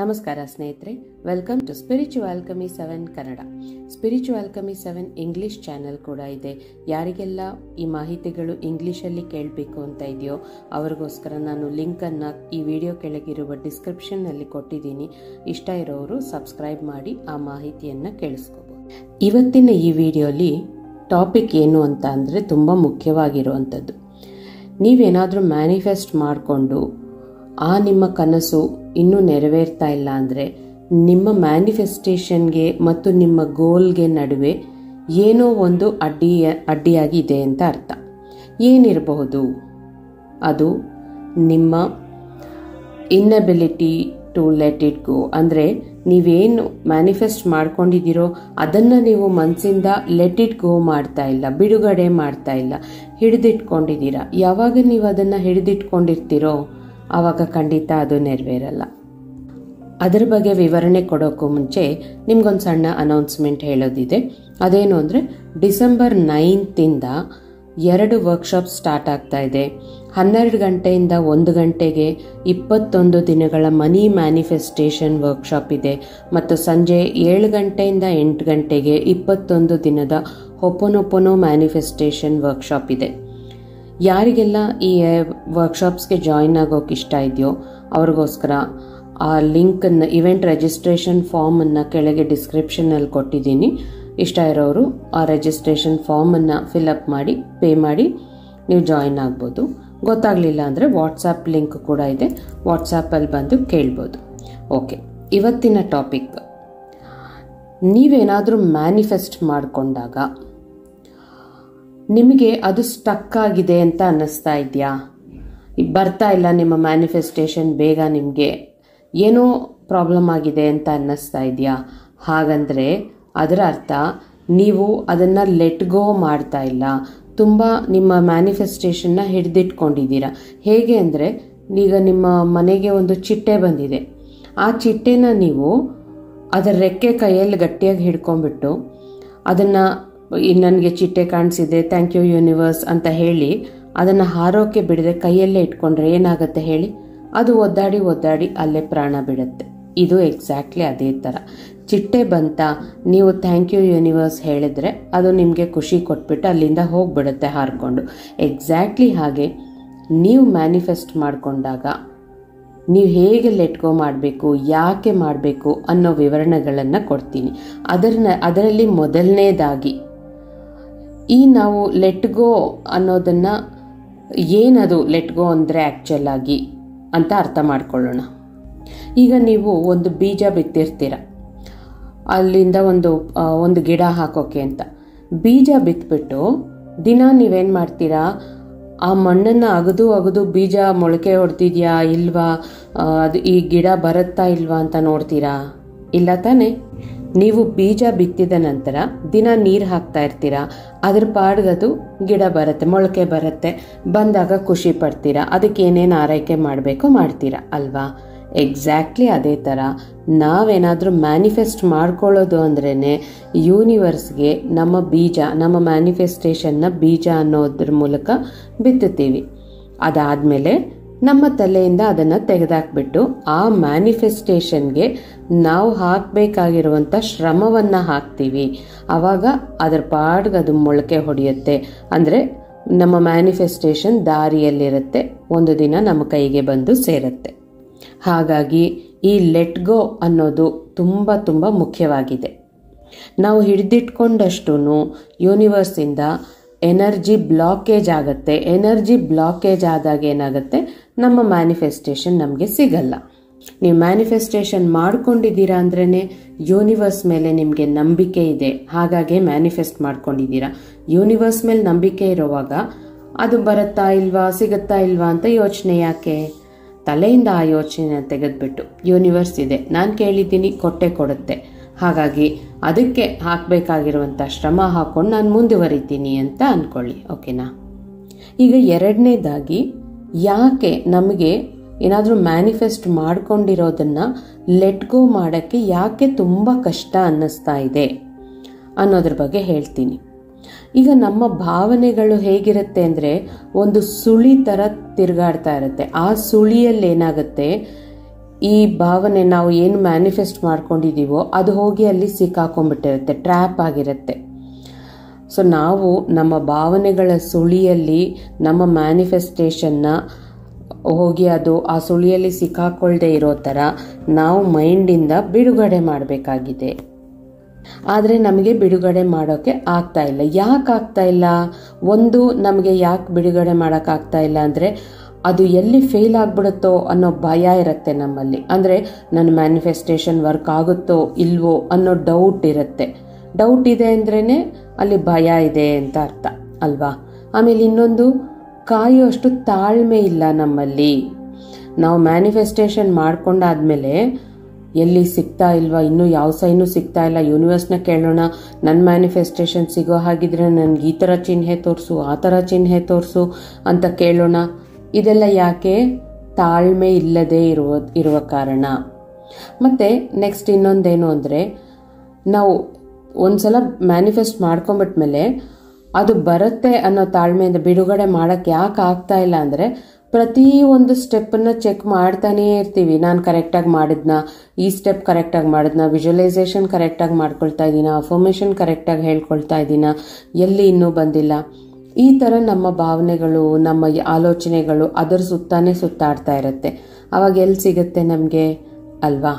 ನಮಸ್ಕಾರ ಸ್ನೇಹಿತರೆ, welcome to spiritual alchemy 7 Kannada. Spiritual alchemy 7 English channel ಕೂಡ ಇದೆ. ಯಾರಿಗೆಲ್ಲ ಈ ಮಾಹಿತಿಗಳು ಇಂಗ್ಲಿಷಲ್ಲಿ ಕೇಳಬೇಕು ಅಂತ ಇದೆಯೋ ಅವರಿಗೋಸ್ಕರ ನಾನು ಲಿಂಕನ್ನು ಈ ವಿಡಿಯೋ ಕೆಳಗಿರುವ ಡಿಸ್ಕ್ರಿಪ್ಷನ್ನಲ್ಲಿ ಕೊಟ್ಟಿದ್ದೀನಿ. ಇಷ್ಟ ಇರೋರು ಸಬ್ಸ್ಕ್ರೈಬ್ ಮಾಡಿ ಆ ಮಾಹಿತಿಯನ್ನು ಕೇಳಿಸ್ಕೋಬೋದು. ಇವತ್ತಿನ ಈ ವಿಡಿಯೋಲಿ ಟಾಪಿಕ್ ಏನು ಅಂತ ಅಂದರೆ ತುಂಬ ಮುಖ್ಯವಾಗಿರುವಂಥದ್ದು. ನೀವೇನಾದರೂ ಮ್ಯಾನಿಫೆಸ್ಟ್ ಮಾಡಿಕೊಂಡು ಆ ನಿಮ್ಮ ಕನಸು ಇನ್ನೂ ನೆರವೇರ್ತಾ ಇಲ್ಲ ಅಂದರೆ ನಿಮ್ಮ ಮ್ಯಾನಿಫೆಸ್ಟೇಷನ್ಗೆ ಮತ್ತು ನಿಮ್ಮ ಗೋಲ್ಗೆ ನಡುವೆ ಏನೋ ಒಂದು ಅಡ್ಡಿಯಾಗಿದೆ ಅಂತ ಅರ್ಥ. ಏನಿರಬಹುದು? ಅದು ನಿಮ್ಮ inability to let it go. ಅಂದರೆ ನೀವೇನು ಮ್ಯಾನಿಫೆಸ್ಟ್ ಮಾಡ್ಕೊಂಡಿದ್ದೀರೋ ಅದನ್ನು ನೀವು ಮನಸ್ಸಿಂದ ಲೆಟ್ ಇಟ್ ಗೋ ಮಾಡ್ತಾ ಇಲ್ಲ, ಬಿಡುಗಡೆ ಮಾಡ್ತಾ ಇಲ್ಲ, ಹಿಡಿದಿಟ್ಕೊಂಡಿದ್ದೀರಾ. ಯಾವಾಗ ನೀವು ಅದನ್ನು ಹಿಡಿದಿಟ್ಕೊಂಡಿರ್ತೀರೋ ಆವಾಗ ಖಂಡಿತ ಅದು ನೆರವೇರಲ್ಲ. ಅದರ ಬಗ್ಗೆ ವಿವರಣೆ ಕೊಡೋಕ್ಕೂ ಮುಂಚೆ ನಿಮ್ಗೊಂದು ಸಣ್ಣ ಅನೌನ್ಸ್ಮೆಂಟ್ ಹೇಳೋದಿದೆ. ಅದೇನು ಅಂದರೆ ಡಿಸೆಂಬರ್ 9th 2 ವರ್ಕ್ಶಾಪ್ ಸ್ಟಾರ್ಟ್ ಆಗ್ತಾ ಇದೆ. 12 ಗಂಟೆಯಿಂದ 1 ಗಂಟೆಗೆ 21 ದಿನಗಳ ಮನಿ ಮ್ಯಾನಿಫೆಸ್ಟೇಷನ್ ವರ್ಕ್ಶಾಪ್ ಇದೆ ಮತ್ತು ಸಂಜೆ 7 ಗಂಟೆಯಿಂದ 8 ಗಂಟೆಗೆ 21 ದಿನದ ಹೊಪೊನೊಪೊನೊ ಮ್ಯಾನಿಫೆಸ್ಟೇಷನ್ ವರ್ಕ್ಶಾಪ್ ಇದೆ. ಯಾರಿಗೆಲ್ಲ ಈ ವರ್ಕ್ಶಾಪ್ಸ್ಗೆ ಜಾಯಿನ್ ಆಗೋಕೆ ಇಷ್ಟ ಇದೆಯೋ ಅವ್ರಿಗೋಸ್ಕರ ಆ ಲಿಂಕನ್ನು, ಇವೆಂಟ್ ರಿಜಿಸ್ಟ್ರೇಷನ್ ಫಾರ್ಮನ್ನು ಕೆಳಗೆ ಡಿಸ್ಕ್ರಿಪ್ಷನ್ನಲ್ಲಿ ಕೊಟ್ಟಿದ್ದೀನಿ. ಇಷ್ಟ ಇರೋರು ಆ ರಿಜಿಸ್ಟ್ರೇಷನ್ ಫಾರ್ಮನ್ನು ಫಿಲಪ್ ಮಾಡಿ ಪೇ ಮಾಡಿ ನೀವು ಜಾಯಿನ್ ಆಗ್ಬೋದು. ಗೊತ್ತಾಗಲಿಲ್ಲ ಅಂದರೆ ವಾಟ್ಸಾಪ್ ಲಿಂಕ್ ಕೂಡ ಇದೆ, ವಾಟ್ಸಾಪಲ್ಲಿ ಬಂದು ಕೇಳ್ಬೋದು. ಓಕೆ, ಇವತ್ತಿನ ಟಾಪಿಕ್, ನೀವೇನಾದರೂ ಮ್ಯಾನಿಫೆಸ್ಟ್ ಮಾಡಿಕೊಂಡಾಗ ನಿಮಗೆ ಅದು ಸ್ಟಕ್ ಆಗಿದೆ ಅಂತ ಅನ್ನಿಸ್ತಾ ಇದೆಯಾ? ಬರ್ತಾ ಇಲ್ಲ ನಿಮ್ಮ ಮ್ಯಾನಿಫೆಸ್ಟೇಷನ್, ಬೇಗ ನಿಮಗೆ ಏನೋ ಪ್ರಾಬ್ಲಮ್ ಆಗಿದೆ ಅಂತ ಅನ್ನಿಸ್ತಾ ಇದೆಯಾ? ಹಾಗಂದರೆ ಅದರ ಅರ್ಥ ನೀವು ಅದನ್ನು ಲೆಟ್ ಗೋ ಮಾಡ್ತಾ ಇಲ್ಲ, ತುಂಬ ನಿಮ್ಮ ಮ್ಯಾನಿಫೆಸ್ಟೇಷನ್ನ ಹಿಡಿದಿಟ್ಕೊಂಡಿದ್ದೀರಾ. ಹೇಗೆ ಅಂದರೆ ಈಗ ನಿಮ್ಮ ಮನೆಗೆ ಒಂದು ಚಿಟ್ಟೆ ಬಂದಿದೆ. ಆ ಚಿಟ್ಟೆನ ನೀವು ಅದರ ರೆಕ್ಕೆ ಕೈಯಲ್ಲಿ ಗಟ್ಟಿಯಾಗಿ ಹಿಡ್ಕೊಂಡ್ಬಿಟ್ಟು ಅದನ್ನು ನನಗೆ ಚಿಟ್ಟೆ ಕಾಣಿಸಿದೆ, ಥ್ಯಾಂಕ್ ಯು ಯೂನಿವರ್ಸ್ ಅಂತ ಹೇಳಿ ಅದನ್ನು ಹಾರೋಕೆ ಬಿಡದೆ ಕೈಯಲ್ಲೇ ಇಟ್ಕೊಂಡ್ರೆ ಏನಾಗುತ್ತೆ ಹೇಳಿ? ಅದು ಒದ್ದಾಡಿ ಅಲ್ಲೇ ಪ್ರಾಣ ಬಿಡುತ್ತೆ. ಇದು ಎಕ್ಸಾಕ್ಟ್ಲಿ ಅದೇ ಥರ. ಚಿಟ್ಟೆ ಬಂತ, ನೀವು ಥ್ಯಾಂಕ್ ಯು ಯೂನಿವರ್ಸ್ ಹೇಳಿದ್ರೆ ಅದು ನಿಮಗೆ ಖುಷಿ ಕೊಟ್ಬಿಟ್ಟು ಅಲ್ಲಿಂದ ಹೋಗ್ಬಿಡುತ್ತೆ ಹಾರಿಕೊಂಡು. ಎಕ್ಸಾಕ್ಟ್ಲಿ ಹಾಗೆ ನೀವು ಮ್ಯಾನಿಫೆಸ್ಟ್ ಮಾಡಿಕೊಂಡಾಗ ನೀವು ಹೇಗೆ ಲೆಟ್ ಗೋ ಮಾಡಬೇಕು, ಯಾಕೆ ಮಾಡಬೇಕು ಅನ್ನೋ ವಿವರಣೆಗಳನ್ನು ಕೊಡ್ತೀನಿ. ಅದರಲ್ಲಿ ಮೊದಲನೇದಾಗಿ ಈ ನಾವು ಲೆಟ್ ಗೋ ಅನ್ನೋದನ್ನು, ಏನದು ಲೆಟ್ ಗೋ ಅಂದರೆ ಆ್ಯಕ್ಚುಲ್ ಆಗಿ ಅಂತ ಅರ್ಥ ಮಾಡ್ಕೊಳ್ಳೋಣ. ಈಗ ನೀವು ಒಂದು ಬೀಜ ಬಿತ್ತಿರ್ತೀರ, ಅಲ್ಲಿಂದ ಒಂದು ಗಿಡ ಹಾಕೋಕೆ ಅಂತ. ಬೀಜ ಬಿತ್ಬಿಟ್ಟು ದಿನ ನೀವೇನು ಮಾಡ್ತೀರಾ? ಆ ಮಣ್ಣನ್ನು ಅಗದು ಬೀಜ ಮೊಳಕೆ ಹೊಡೆದಿದ್ಯಾ ಇಲ್ವಾ, ಅದು ಈ ಗಿಡ ಬರುತ್ತಾ ಇಲ್ವಾ ಅಂತ ನೋಡ್ತೀರಾ? ಇಲ್ಲ ತಾನೆ? ನೀವು ಬೀಜ ಬಿತ್ತಿದ ನಂತರ ದಿನ ನೀರು ಹಾಕ್ತಾ ಇರ್ತೀರಾ, ಅದ್ರ ಪಾಡ್ಗದು ಗಿಡ ಬರುತ್ತೆ, ಮೊಳಕೆ ಬರುತ್ತೆ. ಬಂದಾಗ ಖುಷಿ ಪಡ್ತೀರಾ, ಅದಕ್ಕೆ ಏನೇನು ಆರೈಕೆ ಮಾಡಬೇಕೋ ಮಾಡ್ತೀರಾ ಅಲ್ವಾ? ಎಕ್ಸಾಕ್ಟ್ಲಿ ಅದೇ ಥರ ನಾವೇನಾದರೂ ಮ್ಯಾನಿಫೆಸ್ಟ್ ಮಾಡ್ಕೊಳ್ಳೋದು ಅಂದ್ರೇ ಯೂನಿವರ್ಸ್ಗೆ ನಮ್ಮ ಬೀಜ, ನಮ್ಮ ಮ್ಯಾನಿಫೆಸ್ಟೇಷನ್ನ ಬೀಜ ಅನ್ನೋದ್ರ ಮೂಲಕ ಬಿತ್ತುತ್ತೀವಿ. ಅದಾದಮೇಲೆ ನಮ್ಮ ತಲೆಯಿಂದ ಅದನ್ನು ತೆಗೆದಾಕ್ಬಿಟ್ಟು ಆ ಮ್ಯಾನಿಫೆಸ್ಟೇಷನ್ಗೆ ನಾವು ಹಾಕಬೇಕಾಗಿರುವಂಥ ಶ್ರಮವನ್ನು ಹಾಕ್ತೀವಿ. ಆವಾಗ ಅದರ ಪಾಡ್ಗೆ ಅದು ಮೊಳಕೆ ಹೊಡೆಯುತ್ತೆ. ಅಂದರೆ ನಮ್ಮ ಮ್ಯಾನಿಫೆಸ್ಟೇಷನ್ ದಾರಿಯಲ್ಲಿರುತ್ತೆ, ಒಂದು ದಿನ ನಮ್ಮ ಕೈಗೆ ಬಂದು ಸೇರುತ್ತೆ. ಹಾಗಾಗಿ ಈ ಲೆಟ್ ಗೋ ಅನ್ನೋದು ತುಂಬ ತುಂಬ ಮುಖ್ಯವಾಗಿದೆ. ನಾವು ಹಿಡಿದಿಟ್ಕೊಂಡಷ್ಟು ಯೂನಿವರ್ಸಿಂದ ಎನರ್ಜಿ ಬ್ಲಾಕೇಜ್ ಆಗುತ್ತೆ. ಎನರ್ಜಿ ಬ್ಲಾಕೇಜ್ ಆದಾಗ ಏನಾಗುತ್ತೆ? ನಮ್ಮ ಮ್ಯಾನಿಫೆಸ್ಟೇಷನ್ ನಮಗೆ ಸಿಗಲ್ಲ. ನೀವು ಮ್ಯಾನಿಫೆಸ್ಟೇಷನ್ ಮಾಡ್ಕೊಂಡಿದ್ದೀರಾ ಅಂದ್ರೇ ಯೂನಿವರ್ಸ್ ಮೇಲೆ ನಿಮಗೆ ನಂಬಿಕೆ ಇದೆ, ಹಾಗಾಗಿ ಮ್ಯಾನಿಫೆಸ್ಟ್ ಮಾಡ್ಕೊಂಡಿದ್ದೀರಾ. ಯೂನಿವರ್ಸ್ ಮೇಲೆ ನಂಬಿಕೆ ಇರುವಾಗ ಅದು ಬರುತ್ತಾ ಇಲ್ವಾ, ಸಿಗುತ್ತಾ ಇಲ್ವಾ ಅಂತ ಯೋಚನೆ ಯಾಕೆ? ತಲೆಯಿಂದ ಆ ಯೋಚನೆ ತೆಗೆದ್ಬಿಟ್ಟು ಯೂನಿವರ್ಸ್ ಇದೆ, ನಾನು ಕೇಳಿದ್ದೀನಿ, ಕೊಡುತ್ತೆ, ಹಾಗಾಗಿ ಅದಕ್ಕೆ ಹಾಕಬೇಕಾಗಿರುವಂಥ ಶ್ರಮ ಹಾಕ್ಕೊಂಡು ನಾನು ಮುಂದುವರಿತೀನಿ ಅಂತ ಅಂದ್ಕೊಳ್ಳಿ. ಓಕೆನಾ? ಈಗ ಎರಡನೇದಾಗಿ, ಯಾಕೆ ನಮಗೆ ಏನಾದರೂ ಮ್ಯಾನಿಫೆಸ್ಟ್ ಮಾಡ್ಕೊಂಡಿರೋದನ್ನು ಲೆಟ್ ಗೋ ಮಾಡೋಕ್ಕೆ ಯಾಕೆ ತುಂಬ ಕಷ್ಟ ಅನ್ನಿಸ್ತಾ ಇದೆ ಅನ್ನೋದ್ರ ಬಗ್ಗೆ ಹೇಳ್ತೀನಿ. ಈಗ ನಮ್ಮ ಭಾವನೆಗಳು ಹೇಗಿರುತ್ತೆ ಅಂದರೆ ಒಂದು ಸುಳಿ ಥರ ತಿರುಗಾಡ್ತಾ ಇರುತ್ತೆ. ಆ ಸುಳಿಯಲ್ಲಿ ಏನಾಗುತ್ತೆ, ಈ ಭಾವನೆ ನಾವು ಏನು ಮ್ಯಾನಿಫೆಸ್ಟ್ ಮಾಡ್ಕೊಂಡಿದ್ದೀವೋ ಅದು ಹೋಗಿ ಅಲ್ಲಿ ಸಿಕ್ಕಾಕೊಂಡ್ಬಿಟ್ಟಿರುತ್ತೆ, ಟ್ರ್ಯಾಪ್ ಆಗಿರುತ್ತೆ. ಸೊ ನಾವು ನಮ್ಮ ಭಾವನೆಗಳ ಸುಳಿಯಲ್ಲಿ ನಮ್ಮ ಮ್ಯಾನಿಫೆಸ್ಟೇಷನ್ನ ಹೋಗಿ ಅದು ಆ ಸುಳಿಯಲ್ಲಿ ಸಿಕ್ಕಾಕೊಳ್ದೇ ಇರೋ ಥರ ನಾವು ಮೈಂಡಿಂದ ಬಿಡುಗಡೆ ಮಾಡಬೇಕಾಗಿದೆ. ಆದರೆ ನಮಗೆ ಬಿಡುಗಡೆ ಮಾಡೋಕ್ಕೆ ಆಗ್ತಾ ಇಲ್ಲ. ಯಾಕೆ ಆಗ್ತಾ ಇಲ್ಲ? ಒಂದು, ನಮಗೆ ಯಾಕೆ ಬಿಡುಗಡೆ ಮಾಡೋಕ್ಕಾಗ್ತಾ ಇಲ್ಲ ಅಂದರೆ ಅದು ಎಲ್ಲಿ ಫೇಲ್ ಆಗ್ಬಿಡುತ್ತೋ ಅನ್ನೋ ಭಯ ಇರುತ್ತೆ ನಮ್ಮಲ್ಲಿ. ಅಂದರೆ ನನ್ನ ಮ್ಯಾನಿಫೆಸ್ಟೇಷನ್ ವರ್ಕ್ ಆಗುತ್ತೋ ಇಲ್ವೋ ಅನ್ನೋ ಡೌಟ್ ಇರುತ್ತೆ. ಡೌಟ್ ಇದೆ ಅಂದ್ರೇ ಅಲ್ಲಿ ಭಯ ಇದೆ ಅಂತ ಅರ್ಥ ಅಲ್ವಾ? ಆಮೇಲೆ ಇನ್ನೊಂದು, ಕಾಯುವಷ್ಟು ತಾಳ್ಮೆ ಇಲ್ಲ ನಮ್ಮಲ್ಲಿ. ನಾವು ಮ್ಯಾನಿಫೆಸ್ಟೇಷನ್ ಮಾಡ್ಕೊಂಡಾದ್ಮೇಲೆ ಎಲ್ಲಿ ಸಿಗ್ತಾ ಇಲ್ವಾ, ಇನ್ನೂ ಯಾವ ಸೈನು ಸಿಗ್ತಾ ಇಲ್ಲ, ಯೂನಿವರ್ಸ್ನ ಕೇಳೋಣ, ನನ್ನ ಮ್ಯಾನಿಫೆಸ್ಟೇಷನ್ ಸಿಗೋ ಹಾಗಿದ್ರೆ ನನಗೆ ಈ ಥರ ಚಿಹ್ನೆ ತೋರಿಸು, ಆ ಥರ ಚಿಹ್ನೆ ತೋರಿಸು ಅಂತ ಕೇಳೋಣ. ಇದೆಲ್ಲ ಯಾಕೆ? ತಾಳ್ಮೆ ಇಲ್ಲದೆ ಇರುವ ಕಾರಣ. ಮತ್ತು ನೆಕ್ಸ್ಟ್ ಇನ್ನೊಂದೇನು ಅಂದರೆ, ನಾವು ಒಂದ್ಸಲ ಮ್ಯಾನಿಫೆಸ್ಟ್ ಮಾಡ್ಕೊಂಬಿಟ್ಮೇಲೆ ಅದು ಬರುತ್ತೆ ಅನ್ನೋ ತಾಳ್ಮೆಯಿಂದ ಬಿಡುಗಡೆ ಮಾಡೋಕ್ಕೆ ಯಾಕೆ ಆಗ್ತಾ ಇಲ್ಲ ಅಂದರೆ, ಪ್ರತಿ ಒಂದು ಸ್ಟೆಪ್ಪನ್ನು ಚೆಕ್ ಮಾಡ್ತಾನೇ ಇರ್ತೀವಿ. ನಾನು ಕರೆಕ್ಟಾಗಿ ಮಾಡಿದ್ನಾ, ಈ ಸ್ಟೆಪ್ ಕರೆಕ್ಟಾಗಿ ಮಾಡಿದ್ನಾ, ವಿಜುವಲೈಸೇಷನ್ ಕರೆಕ್ಟಾಗಿ ಮಾಡ್ಕೊಳ್ತಾ ಇದ್ದೀನಾ, ಅಫರ್ಮೇಷನ್ ಕರೆಕ್ಟಾಗಿ ಹೇಳ್ಕೊಳ್ತಾ ಇದ್ದೀನಾ, ಎಲ್ಲಿ ಇನ್ನೂ ಬಂದಿಲ್ಲ. ಈ ಥರ ನಮ್ಮ ಭಾವನೆಗಳು, ನಮ್ಮ ಆಲೋಚನೆಗಳು ಅದರ ಸುತ್ತಾನೇ ಸುತ್ತಾಡ್ತಾ ಇರುತ್ತೆ. ಅವಾಗ ಎಲ್ಲಿ ಸಿಗುತ್ತೆ ನಮಗೆ ಅಲ್ವಾ?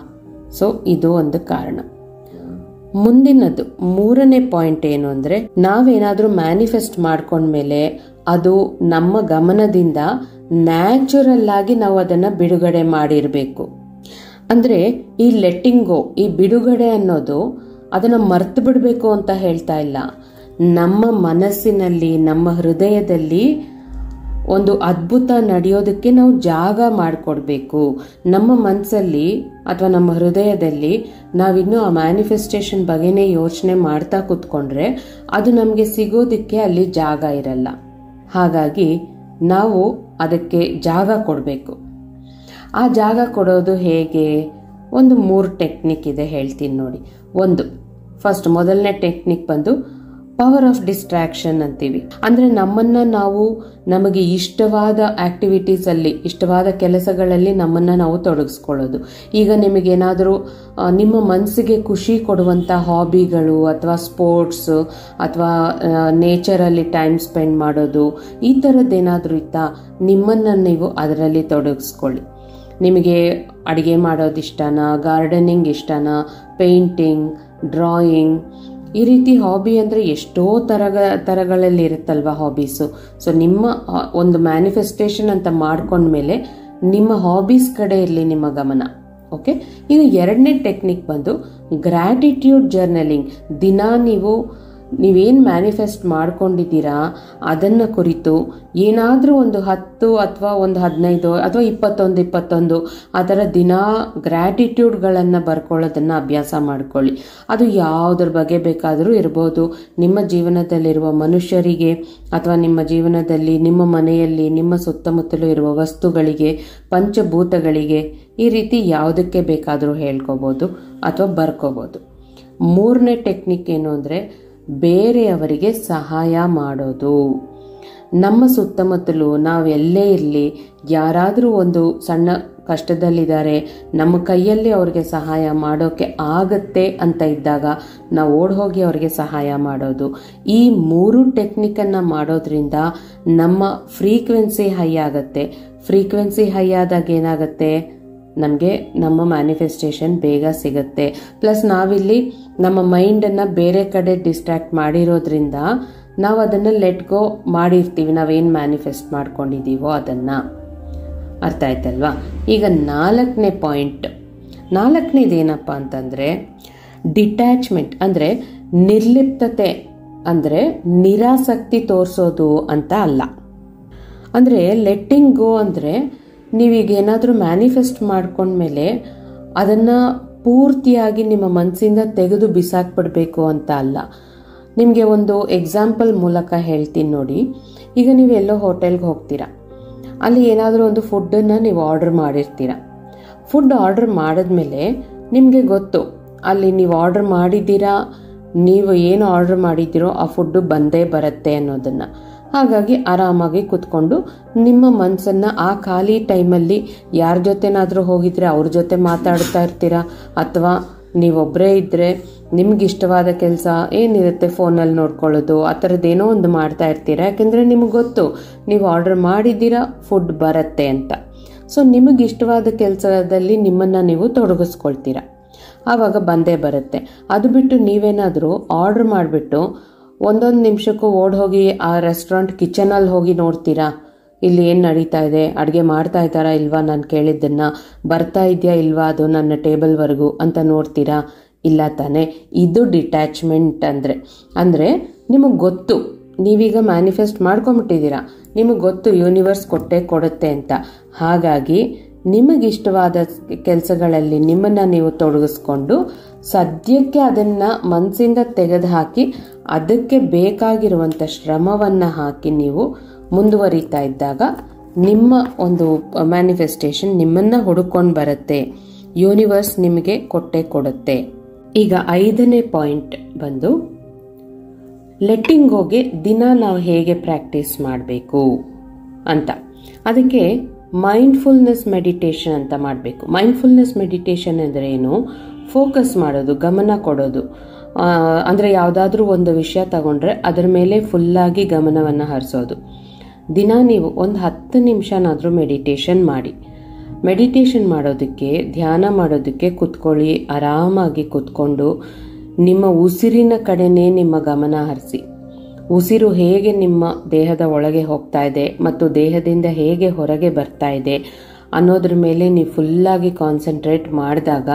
ಸೊ ಇದು ಒಂದು ಕಾರಣ. ಮುಂದಿನದು 3ನೇ ಪಾಯಿಂಟ್ ಏನು ಅಂದರೆ, ನಾವೇನಾದರೂ ಮ್ಯಾನಿಫೆಸ್ಟ್ ಮಾಡ್ಕೊಂಡ್ಮೇಲೆ ಅದು ನಮ್ಮ ಗಮನದಿಂದ ನ್ಯಾಚುರಲ್ ಆಗಿ ನಾವು ಅದನ್ನು ಬಿಡುಗಡೆ ಮಾಡಿರಬೇಕು. ಅಂದರೆ ಈ ಲೆಟ್ಟಿಂಗ್ ಗೋ, ಈ ಬಿಡುಗಡೆ ಅನ್ನೋದು ಅದನ್ನು ಮರ್ತು ಬಿಡಬೇಕು ಅಂತ ಹೇಳ್ತಾ ಇಲ್ಲ. ನಮ್ಮ ಮನಸ್ಸಿನಲ್ಲಿ, ನಮ್ಮ ಹೃದಯದಲ್ಲಿ ಒಂದು ಅದ್ಭುತ ನಡೆಯೋದಕ್ಕೆ ನಾವು ಜಾಗ ಮಾಡಿಕೊಡ್ಬೇಕು. ನಮ್ಮ ಮನಸ್ಸಲ್ಲಿ ಅಥವಾ ನಮ್ಮ ಹೃದಯದಲ್ಲಿ ನಾವಿನ್ನೂ ಆ ಮ್ಯಾನಿಫೆಸ್ಟೇಷನ್ ಬಗ್ಗೆನೇ ಯೋಚನೆ ಮಾಡ್ತಾ ಕೂತ್ಕೊಂಡ್ರೆ ಅದು ನಮಗೆ ಸಿಗೋದಕ್ಕೆ ಅಲ್ಲಿ ಜಾಗ ಇರಲ್ಲ. ಹಾಗಾಗಿ ನಾವು ಅದಕ್ಕೆ ಜಾಗ ಕೊಡಬೇಕು. ಆ ಜಾಗ ಕೊಡೋದು ಹೇಗೆ? ಒಂದು 3 ಟೆಕ್ನಿಕ್ ಇದೆ, ಹೇಳ್ತೀನಿ ನೋಡಿ. ಮೊದಲನೇ ಟೆಕ್ನಿಕ್ ಬಂದು ಪವರ್ ಆಫ್ ಡಿಸ್ಟ್ರಾಕ್ಷನ್ ಅಂತೀವಿ. ಅಂದರೆ ನಮ್ಮನ್ನ ನಾವು ನಮಗೆ ಇಷ್ಟವಾದ ಆಕ್ಟಿವಿಟೀಸ್ ಅಲ್ಲಿ, ಇಷ್ಟವಾದ ಕೆಲಸಗಳಲ್ಲಿ ನಮ್ಮನ್ನ ನಾವು ತೊಡಗಿಸ್ಕೊಳ್ಳೋದು. ಈಗ ನಿಮಗೇನಾದರೂ ನಿಮ್ಮ ಮನಸ್ಸಿಗೆ ಖುಷಿ ಕೊಡುವಂಥ ಹಾಬಿಗಳು ಅಥವಾ ಸ್ಪೋರ್ಟ್ಸ್ ಅಥವಾ ನೇಚರಲ್ಲಿ ಟೈಮ್ ಸ್ಪೆಂಡ್ ಮಾಡೋದು, ಈ ಥರದ್ದೇನಾದರೂ ಇತ್ತಾ, ನಿಮ್ಮನ್ನು ನೀವು ಅದರಲ್ಲಿ ತೊಡಗಿಸ್ಕೊಳ್ಳಿ. ನಿಮಗೆ ಅಡುಗೆ ಮಾಡೋದು ಇಷ್ಟನಾ, ಗಾರ್ಡನಿಂಗ್ ಇಷ್ಟನಾ, ಪೇಂಟಿಂಗ್, ಡ್ರಾಯಿಂಗ್, ಈ ರೀತಿ ಹಾಬಿ ಅಂದರೆ ಎಷ್ಟೋ ಥರಗಳಲ್ಲಿ ಇರುತ್ತಲ್ವ ಹಾಬೀಸು. ಸೊ ನಿಮ್ಮ ಒಂದು ಮ್ಯಾನಿಫೆಸ್ಟೇಷನ್ ಅಂತ ಮಾಡ್ಕೊಂಡ್ಮೇಲೆ ನಿಮ್ಮ ಹಾಬೀಸ್ ಕಡೆ ಇರಲಿ ನಿಮ್ಮ ಗಮನ. ಓಕೆ. ಈಗ 2ನೇ ಟೆಕ್ನಿಕ್ ಬಂದು ಗ್ರ್ಯಾಟಿಟ್ಯೂಡ್ ಜರ್ನಲಿಂಗ್. ದಿನ ನೀವೇನು ಮ್ಯಾನಿಫೆಸ್ಟ್ ಮಾಡ್ಕೊಂಡಿದ್ದೀರಾ ಅದನ್ನು ಕುರಿತು ಏನಾದರೂ ಒಂದು 10 ಅಥವಾ ಒಂದು 15 ಅಥವಾ 21 ಆ ಥರ ದಿನ ಗ್ರ್ಯಾಟಿಟ್ಯೂಡ್ಗಳನ್ನು ಬರ್ಕೊಳ್ಳೋದನ್ನು ಅಭ್ಯಾಸ ಮಾಡ್ಕೊಳ್ಳಿ. ಅದು ಯಾವುದ್ರ ಬಗ್ಗೆ ಬೇಕಾದರೂ ಇರ್ಬೋದು. ನಿಮ್ಮ ಜೀವನದಲ್ಲಿರುವ ಮನುಷ್ಯರಿಗೆ ಅಥವಾ ನಿಮ್ಮ ಜೀವನದಲ್ಲಿ, ನಿಮ್ಮ ಮನೆಯಲ್ಲಿ, ನಿಮ್ಮ ಸುತ್ತಮುತ್ತಲೂ ಇರುವ ವಸ್ತುಗಳಿಗೆ, ಪಂಚಭೂತಗಳಿಗೆ, ಈ ರೀತಿ ಯಾವುದಕ್ಕೆ ಬೇಕಾದರೂ ಹೇಳ್ಕೋಬೋದು ಅಥವಾ ಬರ್ಕೋಬೋದು. 3ನೇ ಟೆಕ್ನಿಕ್ ಏನು ಅಂದರೆ ಬೇರೆಯವರಿಗೆ ಸಹಾಯ ಮಾಡೋದು. ನಮ್ಮ ಸುತ್ತಮುತ್ತಲು ನಾವೆಲ್ಲೇ ಇರಲಿ, ಯಾರಾದರೂ ಒಂದು ಸಣ್ಣ ಕಷ್ಟದಲ್ಲಿದ್ದಾರೆ, ನಮ್ಮ ಕೈಯಲ್ಲಿ ಅವ್ರಿಗೆ ಸಹಾಯ ಮಾಡೋಕ್ಕೆ ಆಗತ್ತೆ ಅಂತ ಇದ್ದಾಗ ನಾವು ಓಡ್ ಹೋಗಿ ಅವ್ರಿಗೆ ಸಹಾಯ ಮಾಡೋದು. ಈ 3 ಟೆಕ್ನಿಕನ್ನು ಮಾಡೋದ್ರಿಂದ ನಮ್ಮ ಫ್ರೀಕ್ವೆನ್ಸಿ ಹೈ ಆಗುತ್ತೆ. ಫ್ರೀಕ್ವೆನ್ಸಿ ಹೈ ಆದಾಗ ಏನಾಗುತ್ತೆ, ನಮಗೆ ನಮ್ಮ ಮ್ಯಾನಿಫೆಸ್ಟೇಷನ್ ಬೇಗ ಸಿಗುತ್ತೆ. ಪ್ಲಸ್ ನಾವಿಲ್ಲಿ ನಮ್ಮ ಮೈಂಡನ್ನು ಬೇರೆ ಕಡೆ ಡಿಸ್ಟ್ರಾಕ್ಟ್ ಮಾಡಿರೋದ್ರಿಂದ ನಾವು ಅದನ್ನು ಲೆಟ್ ಗೋ ಮಾಡಿರ್ತೀವಿ, ನಾವೇನು ಮ್ಯಾನಿಫೆಸ್ಟ್ ಮಾಡ್ಕೊಂಡಿದ್ದೀವೋ ಅದನ್ನು. ಅರ್ಥ ಆಯ್ತಲ್ವಾ? ಈಗ 4ನೇ ಪಾಯಿಂಟ್. 4ನೇದೇನಪ್ಪ ಅಂತಂದರೆ ಡಿಟ್ಯಾಚ್ಮೆಂಟ್. ಅಂದರೆ ನಿರ್ಲಿಪ್ತತೆ, ಅಂದರೆ ನಿರಾಸಕ್ತಿ ತೋರಿಸೋದು ಅಂತ ಅಲ್ಲ. ಅಂದರೆ ಲೆಟ್ಟಿಂಗ್ ಗೋ ಅಂದರೆ ನೀವೀಗ ಏನಾದರೂ ಮ್ಯಾನಿಫೆಸ್ಟ್ ಮಾಡ್ಕೊಂಡ್ಮೇಲೆ ಅದನ್ನು ಪೂರ್ತಿಯಾಗಿ ನಿಮ್ಮ ಮನಸ್ಸಿಂದ ತೆಗೆದು ಬಿಸಾಕ್ಬಿಡ್ಬೇಕು ಅಂತ ಅಲ್ಲ. ನಿಮಗೆ ಒಂದು ಎಕ್ಸಾಂಪಲ್ ಮೂಲಕ ಹೇಳ್ತೀನಿ ನೋಡಿ. ಈಗ ನೀವು ಎಲ್ಲೋ ಹೋಟೆಲ್ಗೆ ಹೋಗ್ತೀರಾ, ಅಲ್ಲಿ ಏನಾದರೂ ಒಂದು ಫುಡ್ಡನ್ನು ನೀವು ಆರ್ಡರ್ ಮಾಡಿರ್ತೀರ. ಫುಡ್ ಆರ್ಡರ್ ಮಾಡಿದ್ಮೇಲೆ ನಿಮಗೆ ಗೊತ್ತು ಅಲ್ಲಿ ನೀವು ಆರ್ಡರ್ ಮಾಡಿದ್ದೀರಾ, ನೀವು ಏನು ಆರ್ಡರ್ ಮಾಡಿದ್ದೀರೋ ಆ ಫುಡ್ಡು ಬಂದೇ ಬರುತ್ತೆ ಅನ್ನೋದನ್ನು. ಹಾಗಾಗಿ ಆರಾಮಾಗಿ ಕುತ್ಕೊಂಡು ನಿಮ್ಮ ಮನಸ್ಸನ್ನು ಆ ಖಾಲಿ ಟೈಮಲ್ಲಿ ಯಾರ ಜೊತೆನಾದರೂ ಹೋಗಿದ್ರೆ ಅವ್ರ ಜೊತೆ ಮಾತಾಡ್ತಾ ಇರ್ತೀರಾ, ಅಥವಾ ನೀವೊಬ್ಬರೇ ಇದ್ದರೆ ನಿಮ್ಗೆ ಇಷ್ಟವಾದ ಕೆಲಸ ಏನಿರುತ್ತೆ ಫೋನಲ್ಲಿ ನೋಡ್ಕೊಳ್ಳೋದು, ಆ ಥರದ್ದೇನೋ ಒಂದು ಮಾಡ್ತಾ ಇರ್ತೀರಾ. ಯಾಕೆಂದರೆ ನಿಮಗೆ ಗೊತ್ತು ನೀವು ಆರ್ಡರ್ ಮಾಡಿದ್ದೀರಾ, ಫುಡ್ ಬರುತ್ತೆ ಅಂತ. ಸೊ ನಿಮಗೆ ಇಷ್ಟವಾದ ಕೆಲಸದಲ್ಲಿ ನಿಮ್ಮನ್ನು ನೀವು ತೊಡಗಿಸ್ಕೊಳ್ತೀರಾ, ಆವಾಗ ಬಂದೇ ಬರುತ್ತೆ. ಅದು ಬಿಟ್ಟು ನೀವೇನಾದರೂ ಆರ್ಡರ್ ಮಾಡಿಬಿಟ್ಟು ಒಂದೊಂದು ನಿಮಿಷಕ್ಕೂ ಹೋಗಿ ಆ ರೆಸ್ಟೋರೆಂಟ್ ಕಿಚನಲ್ಲಿ ಹೋಗಿ ನೋಡ್ತೀರಾ, ಇಲ್ಲಿ ಏನು ನಡೀತಾ ಇದೆ, ಅಡುಗೆ ಮಾಡ್ತಾ ಇದ್ದಾರಾ ಇಲ್ವಾ, ನಾನು ಕೇಳಿದ್ದನ್ನು ಬರ್ತಾ ಇದೆಯಾ ಇಲ್ವಾ ಅದು ನನ್ನ ಟೇಬಲ್ವರೆಗೂ ಅಂತ ನೋಡ್ತೀರಾ? ಇಲ್ಲ ತಾನೆ. ಇದು ಡಿಟ್ಯಾಚ್ಮೆಂಟ್ ಅಂದರೆ ನಿಮಗೆ ಗೊತ್ತು, ನೀವೀಗ ಮ್ಯಾನಿಫೆಸ್ಟ್ ಮಾಡ್ಕೊಂಬಿಟ್ಟಿದ್ದೀರಾ, ನಿಮಗೆ ಗೊತ್ತು ಯೂನಿವರ್ಸ್ ಕೊಡುತ್ತೆ ಅಂತ. ಹಾಗಾಗಿ ನಿಮಗಿಷ್ಟವಾದ ಕೆಲಸಗಳಲ್ಲಿ ನಿಮ್ಮನ್ನು ನೀವು ತೊಡಗಿಸ್ಕೊಂಡು ಸದ್ಯಕ್ಕೆ ಅದನ್ನು ಮನಸ್ಸಿಂದ ತೆಗೆದುಹಾಕಿ ಅದಕ್ಕೆ ಬೇಕಾಗಿರುವಂಥ ಶ್ರಮವನ್ನು ಹಾಕಿ ನೀವು ಮುಂದುವರಿತಾ ಇದ್ದಾಗ ನಿಮ್ಮ ಒಂದು ಮ್ಯಾನಿಫೆಸ್ಟೇಷನ್ ನಿಮ್ಮನ್ನು ಹುಡುಕೊಂಡು ಬರುತ್ತೆ, ಯೂನಿವರ್ಸ್ ನಿಮಗೆ ಕೊಡುತ್ತೆ. ಈಗ 5ನೇ ಪಾಯಿಂಟ್ ಬಂದು ಲೆಟ್ಟಿಂಗ್ ಗೋಗೆ ದಿನ ನಾವು ಹೇಗೆ ಪ್ರಾಕ್ಟೀಸ್ ಮಾಡಬೇಕು ಅಂತ. ಅದಕ್ಕೆ ಮೈಂಡ್ಫುಲ್ನೆಸ್ ಮೆಡಿಟೇಷನ್ ಅಂತ ಮಾಡಬೇಕು. ಮೈಂಡ್ಫುಲ್ನೆಸ್ ಮೆಡಿಟೇಷನ್ ಅಂದರೆ ಏನು? ಫೋಕಸ್ ಮಾಡೋದು, ಗಮನ ಕೊಡೋದು. ಅಂದರೆ ಯಾವುದಾದ್ರೂ ಒಂದು ವಿಷಯ ತಗೊಂಡ್ರೆ ಅದರ ಮೇಲೆ ಫುಲ್ಲಾಗಿ ಗಮನವನ್ನು ಹರಿಸೋದು. ದಿನ ನೀವು ಒಂದು 10 ನಿಮಿಷನಾದರೂ ಮೆಡಿಟೇಷನ್ ಮಾಡಿ. ಮೆಡಿಟೇಷನ್ ಮಾಡೋದಕ್ಕೆ, ಧ್ಯಾನ ಮಾಡೋದಕ್ಕೆ ಕುತ್ಕೊಳ್ಳಿ. ಆರಾಮಾಗಿ ಕುತ್ಕೊಂಡು ನಿಮ್ಮ ಉಸಿರಿನ ಕಡೆನೇ ನಿಮ್ಮ ಗಮನ ಹರಿಸಿ. ಉಸಿರು ಹೇಗೆ ನಿಮ್ಮ ದೇಹದ ಒಳಗೆ ಹೋಗ್ತಾ ಇದೆ ಮತ್ತು ದೇಹದಿಂದ ಹೇಗೆ ಹೊರಗೆ ಬರ್ತಾ ಇದೆ ಅನ್ನೋದ್ರ ಮೇಲೆ ನೀವು ಫುಲ್ಲಾಗಿ ಕಾನ್ಸಂಟ್ರೇಟ್ ಮಾಡಿದಾಗ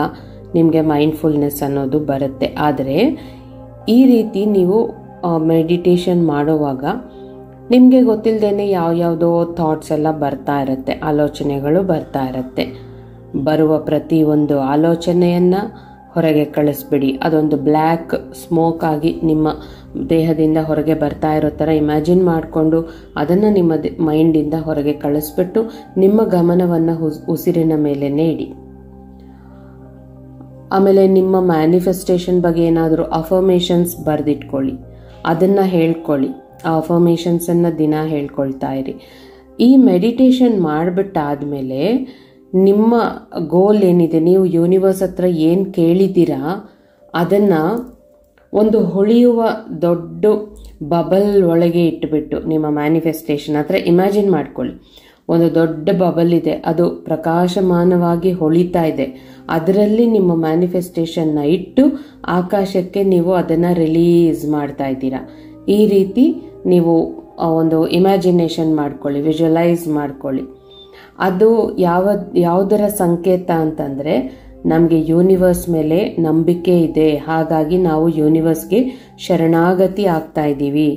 ನಿಮಗೆ ಮೈಂಡ್ಫುಲ್ನೆಸ್ ಅನ್ನೋದು ಬರುತ್ತೆ. ಆದರೆ ಈ ರೀತಿ ನೀವು ಮೆಡಿಟೇಷನ್ ಮಾಡುವಾಗ ನಿಮಗೆ ಗೊತ್ತಿಲ್ಲದೇನೆ ಯಾವ್ಯಾವುದೋ ಥಾಟ್ಸ್ ಎಲ್ಲ ಬರ್ತಾ ಇರುತ್ತೆ, ಆಲೋಚನೆಗಳು ಬರ್ತಾ ಇರುತ್ತೆ. ಬರುವ ಪ್ರತಿಯೊಂದು ಆಲೋಚನೆಯನ್ನು ಹೊರಗೆ ಕಳಿಸ್ಬಿಡಿ. ಅದೊಂದು ಬ್ಲ್ಯಾಕ್ ಸ್ಮೋಕ್ ಆಗಿ ನಿಮ್ಮ ದೇಹದಿಂದ ಹೊರಗೆ ಬರ್ತಾ ಇರೋ ಥರ ಇಮ್ಯಾಜಿನ್ ಮಾಡಿಕೊಂಡು ಅದನ್ನು ನಿಮ್ಮ ಮೈಂಡಿಂದ ಹೊರಗೆ ಕಳಿಸ್ಬಿಟ್ಟು ನಿಮ್ಮ ಗಮನವನ್ನು ಉಸಿರಿನ ಮೇಲೆ ಇಡಿ. ಆಮೇಲೆ ನಿಮ್ಮ ಮ್ಯಾನಿಫೆಸ್ಟೇಷನ್ ಬಗ್ಗೆ ಏನಾದರೂ ಅಫರ್ಮೇಷನ್ಸ್ ಬರೆದಿಟ್ಕೊಳ್ಳಿ, ಅದನ್ನು ಹೇಳ್ಕೊಳ್ಳಿ. ಆ ಅಫರ್ಮೇಷನ್ಸನ್ನು ದಿನ ಹೇಳ್ಕೊಳ್ತಾ ಇರಿ. ಈ ಮೆಡಿಟೇಷನ್ ಮಾಡಿಬಿಟ್ಟಾದ್ಮೇಲೆ ನಿಮ್ಮ ಗೋಲ್ ಏನಿದೆ, ನೀವು ಯೂನಿವರ್ಸ್ ಹತ್ರ ಏನು ಕೇಳಿದ್ದೀರಾ ಅದನ್ನು ಒಂದು ಹೊಳೆಯುವ ದೊಡ್ಡ ಬಬಲ್ ಒಳಗೆ ಇಟ್ಟುಬಿಟ್ಟು ನಿಮ್ಮ ಮ್ಯಾನಿಫೆಸ್ಟೇಷನ್ ಹತ್ರ ಇಮ್ಯಾಜಿನ್ ಮಾಡ್ಕೊಳ್ಳಿ. ಒಂದು ದೊಡ್ಡ ಬಬಲ್ ಇದೆ, ಅದು ಪ್ರಕಾಶಮಾನವಾಗಿ ಹೊಳಿತಾ ಇದೆ. ಅದರಲ್ಲಿ ನಿಮ್ಮ ಮ್ಯಾನಿಫೆಸ್ಟೇಷನ್ನ ಇಟ್ಟು ಆಕಾಶಕ್ಕೆ ನೀವು ಅದನ್ನು ರಿಲೀಸ್ ಮಾಡ್ತಾ ಇದ್ದೀರಾ. ಈ ರೀತಿ ನೀವು ಒಂದು ಇಮ್ಯಾಜಿನೇಷನ್ ಮಾಡ್ಕೊಳ್ಳಿ, ವಿಜುವಲೈಸ್ ಮಾಡ್ಕೊಳ್ಳಿ. ಅದು ಯಾವುದರ ಸಂಕೇತ ಅಂತಂದರೆ ನಮಗೆ ಯೂನಿವರ್ಸ್ ಮೇಲೆ ನಂಬಿಕೆ ಇದೆ, ಹಾಗಾಗಿ ನಾವು ಯೂನಿವರ್ಸ್ಗೆ ಶರಣಾಗತಿ ಆಗ್ತಾ ಇದ್ದೀವಿ